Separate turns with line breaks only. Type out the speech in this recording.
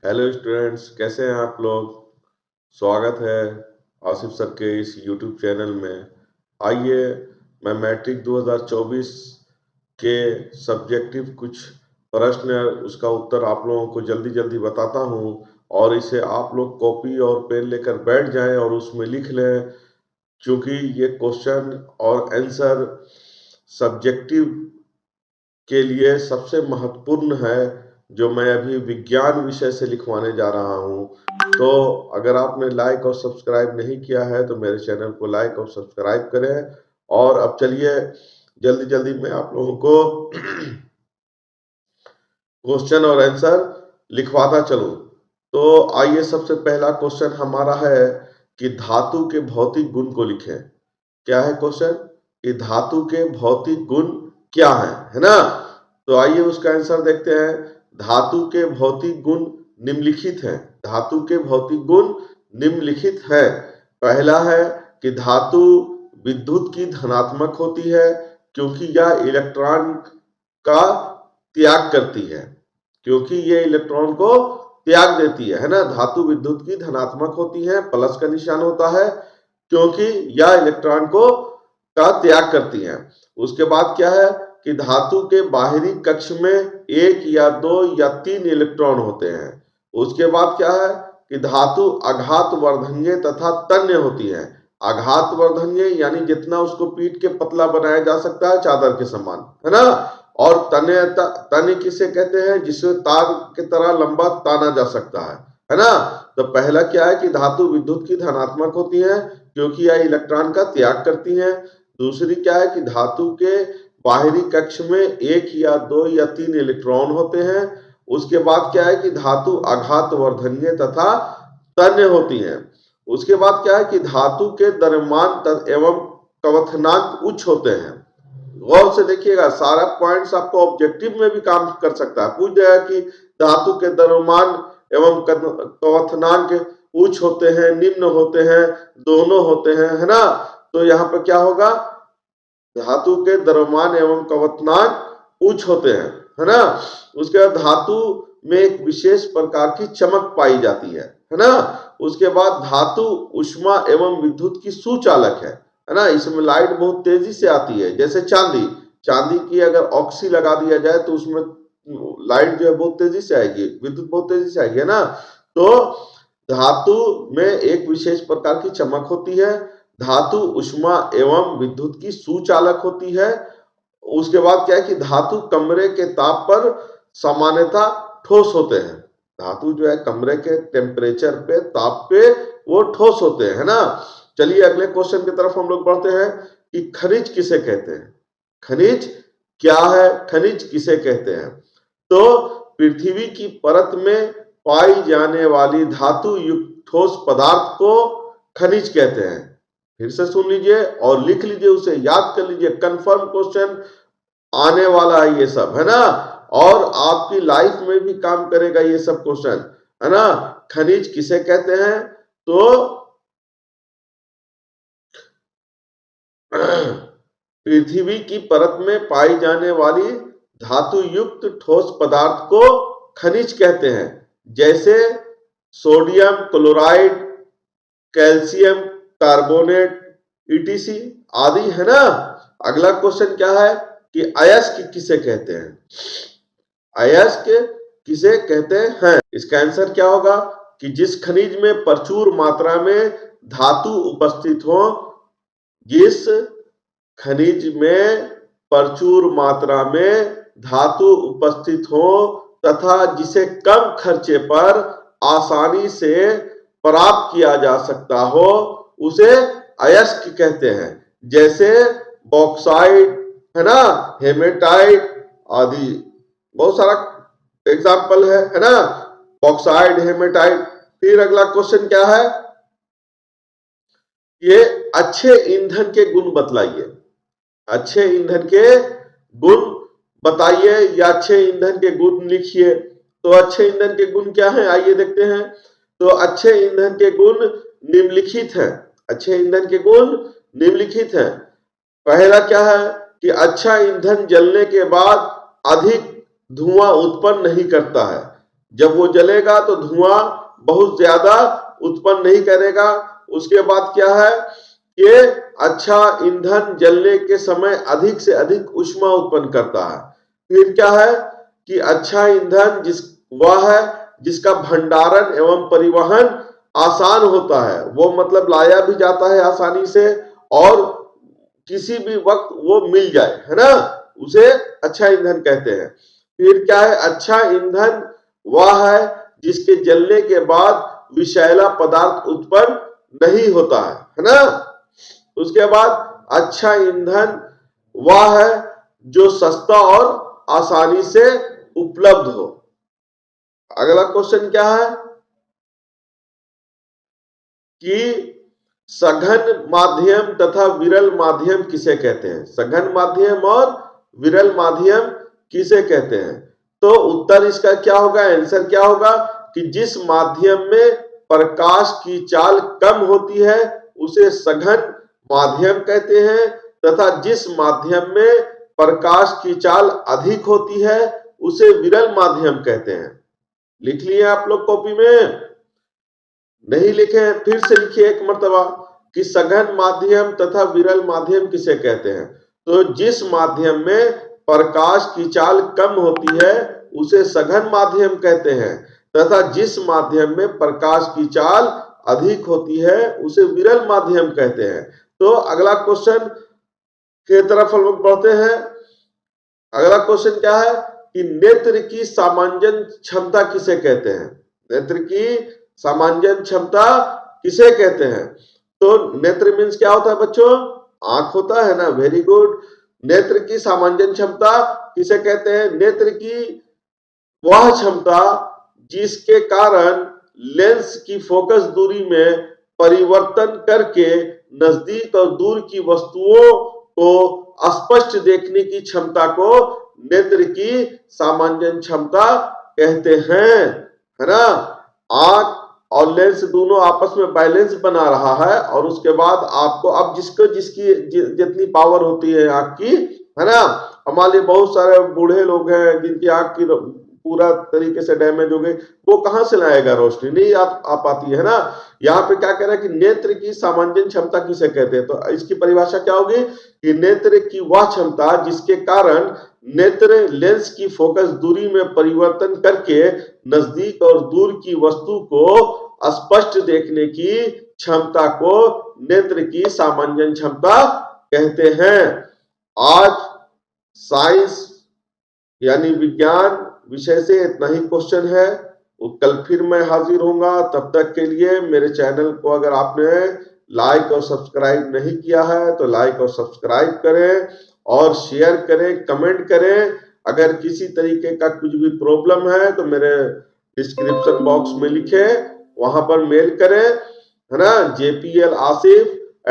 Hello students, कैसे हैं आप लोग। स्वागत है आसिफ सर के इस यूट्यूब चैनल में। आइए, मैं मैट्रिक 2024 के सब्जेक्टिव कुछ प्रश्न उसका उत्तर आप लोगों को जल्दी जल्दी बताता हूँ, और इसे आप लोग कॉपी और पेन लेकर बैठ जाएं और उसमें लिख लें, क्योंकि ये क्वेश्चन और आंसर सब्जेक्टिव के लिए सबसे महत्वपूर्ण है, जो मैं अभी विज्ञान विषय से लिखवाने जा रहा हूं। तो अगर आपने लाइक और सब्सक्राइब नहीं किया है तो मेरे चैनल को लाइक और सब्सक्राइब करें। और अब चलिए जल्दी जल्दी मैं आप लोगों को क्वेश्चन और आंसर लिखवाता चलूं। तो आइए, सबसे पहला क्वेश्चन हमारा है कि धातु के भौतिक गुण को लिखें। क्या है क्वेश्चन? कि धातु के भौतिक गुण क्या है ना। तो आइए उसका आंसर देखते हैं। धातु के भौतिक गुण निम्नलिखित हैं। धातु के भौतिक गुण निम्नलिखित है। पहला है कि धातु विद्युत की धनात्मक होती है, क्योंकि यह इलेक्ट्रॉन का त्याग करती है। क्योंकि ये इलेक्ट्रॉन को त्याग देती है ना। धातु विद्युत की धनात्मक होती है, प्लस का निशान होता है, क्योंकि यह इलेक्ट्रॉन को का त्याग करती है। उसके बाद क्या है कि धातु के बाहरी कक्ष में एक या दो या तीन इलेक्ट्रॉन होते हैं। उसके बाद क्या है कि धातु आघात वर्धनीय तथा तन्य होती है। आघात वर्धनीय यानी जितना उसको पीट के पतला बनाया जा सकता है, चादर के समान, है ना। और तन्य तन्य किसे कहते हैं? जिसे तार की तरह लंबा ताना जा सकता है ना। तो पहला क्या है कि धातु विद्युत की धनात्मक होती है, क्योंकि यह इलेक्ट्रॉन का त्याग करती है। दूसरी क्या है कि धातु के बाहरी कक्ष में एक या दो या तीन इलेक्ट्रॉन होते हैं। उसके बाद क्या है कि धातु आघात वर्धनीय तथा तन्य होती है। उसके बाद क्या है कि धातु के द्रव्यमान एवं कवथनांक उच्च होते हैं। गौर से देखिएगा, सारा पॉइंट्स आपको ऑब्जेक्टिव में भी काम कर सकता है। पूछ जाएगा कि धातु के द्रव्यमान एवं कवथनांक उच्च होते हैं, निम्न होते हैं, दोनों होते हैं, है ना। तो यहाँ पर क्या होगा? धातु के द्रव्यमान एवं कवथनांक उच्च होते हैं, है ना। उसके बाद धातु में एक विशेष प्रकार की चमक पाई जाती है ना। उसके बाद धातु ऊष्मा एवं विद्युत की सुचालक है ना। इसमें लाइट बहुत तेजी से आती है, जैसे चांदी। चांदी की अगर ऑक्सी लगा दिया जाए तो उसमें लाइट जो है बहुत तेजी से आएगी, विद्युत बहुत तेजी से आएगी, है ना। तो धातु में एक विशेष प्रकार की चमक होती है। धातु ऊष्मा एवं विद्युत की सुचालक होती है। उसके बाद क्या है कि धातु कमरे के ताप पर सामान्यतः ठोस होते हैं। धातु जो है कमरे के टेम्परेचर पे, ताप पे वो ठोस होते हैं, है ना। चलिए अगले क्वेश्चन की तरफ हम लोग बढ़ते हैं कि खनिज किसे कहते हैं। खनिज क्या है? खनिज किसे कहते हैं? तो पृथ्वी की परत में पाई जाने वाली धातु युक्त ठोस पदार्थ को खनिज कहते हैं। फिर से सुन लीजिए और लिख लीजिए, उसे याद कर लीजिए। कंफर्म क्वेश्चन आने वाला है ये सब, है ना। और आपकी लाइफ में भी काम करेगा ये सब क्वेश्चन, है ना। खनिज किसे कहते हैं? तो पृथ्वी की परत में पाई जाने वाली धातु युक्त ठोस पदार्थ को खनिज कहते हैं, जैसे sodium chloride, calcium carbonate, etc आदि, है ना। अगला क्वेश्चन क्या है कि अयस्क किसे कहते हैं? अयस्क किसे कहते हैं? इसका आंसर क्या होगा कि जिस खनिज में प्रचुर मात्रा में धातु उपस्थित हो। जिस खनिज में प्रचुर मात्रा में धातु उपस्थित हो तथा जिसे कम खर्चे पर आसानी से प्राप्त किया जा सकता हो, उसे अयस्क कहते हैं। जैसे बॉक्साइट, है ना, हेमेटाइट आदि, बहुत सारा एग्जाम्पल है ना। Bauxite, hematite. फिर अगला क्वेश्चन क्या है? ये अच्छे ईंधन के गुण बतलाइए। अच्छे ईंधन के गुण बताइए या अच्छे ईंधन के गुण लिखिए। तो अच्छे ईंधन के गुण क्या है, आइए देखते हैं। तो अच्छे ईंधन के गुण निम्नलिखित हैं। अच्छे ईंधन के गुण निम्नलिखित हैं। पहला क्या है कि अच्छा ईंधन जलने के बाद अधिक धुआं उत्पन्न नहीं करता है। जब वो जलेगा तो धुआं बहुत ज्यादा उत्पन्न नहीं करेगा। उसके बाद क्या है कि अच्छा ईंधन जलने के समय अधिक से अधिक ऊष्मा उत्पन्न करता है। फिर क्या है कि अच्छा ईंधन वह है जिसका भंडारण एवं परिवहन आसान होता है, वो मतलब लाया भी जाता है आसानी से और किसी भी वक्त वो मिल जाए, है ना, उसे अच्छा ईंधन कहते हैं। फिर क्या है, अच्छा ईंधन वह है जिसके जलने के बाद विषैला पदार्थ उत्पन्न नहीं होता है ना। उसके बाद अच्छा ईंधन वह है जो सस्ता और आसानी से उपलब्ध हो। अगला क्वेश्चन क्या है कि सघन माध्यम तथा विरल माध्यम किसे कहते हैं? सघन माध्यम और विरल माध्यम किसे कहते हैं? तो उत्तर इसका क्या होगा, आंसर क्या होगा कि जिस माध्यम में प्रकाश की चाल कम होती है उसे सघन माध्यम कहते हैं, तथा जिस माध्यम में प्रकाश की चाल अधिक होती है उसे विरल माध्यम कहते हैं। लिख लिए आप लोग कॉपी में? नहीं लिखे? फिर से लिखिए एक मर्तबा कि सघन माध्यम तथा विरल माध्यम किसे कहते हैं? तो जिस माध्यम में प्रकाश की चाल कम होती है उसे सघन माध्यम कहते हैं, तथा जिस माध्यम में प्रकाश की चाल अधिक होती है उसे विरल माध्यम कहते हैं। तो अगला क्वेश्चन की तरफ हम लोग बढ़ते हैं। अगला क्वेश्चन क्या है कि नेत्र की सामांजन क्षमता किसे कहते हैं? नेत्र की सामांजन क्षमता किसे कहते हैं? तो नेत्र मीन्स क्या होता है बच्चों? आंख होता है ना, वेरी गुड। नेत्र की सामांजन क्षमता किसे कहते हैं? नेत्र की वह क्षमता जिसके कारण लेंस की फोकस दूरी में परिवर्तन करके नजदीक और दूर की वस्तुओं को स्पष्ट देखने की क्षमता को नेत्र की सामांजन क्षमता कहते हैं, है ना। आंख और लेंस दोनों आपस में बैलेंस बना रहा है और उसके बाद आपको अब जिसकी जितनी पावर होती है आंख की, है ना। हमारे बहुत सारे बूढ़े लोग हैं जिनकी आंख की पूरा तरीके से डैमेज हो गई, वो कहां से लाएगा रोशनी? नहीं आ पाती है ना। यहाँ पे क्या कह रहा है कि नेत्र की सामांजन क्षमता किसे कहते हैं? तो इसकी परिभाषा क्या होगी कि नेत्र की वह क्षमता जिसके कारण नेत्र लेंस की फोकस दूरी में परिवर्तन करके नजदीक और दूर की वस्तु को स्पष्ट देखने की क्षमता को नेत्र की सामांजन क्षमता कहते हैं। आज साइंस यानी विज्ञान विषय से इतना ही क्वेश्चन है। कल फिर मैं हाजिर होऊंगा। तब तक के लिए मेरे चैनल को अगर आपने लाइक और सब्सक्राइब नहीं किया है तो लाइक और सब्सक्राइब करें और शेयर करें, कमेंट करें। अगर किसी तरीके का कुछ भी प्रॉब्लम है तो मेरे डिस्क्रिप्शन बॉक्स में लिखे, वहां पर मेल करें, है ना, jplasif@gmail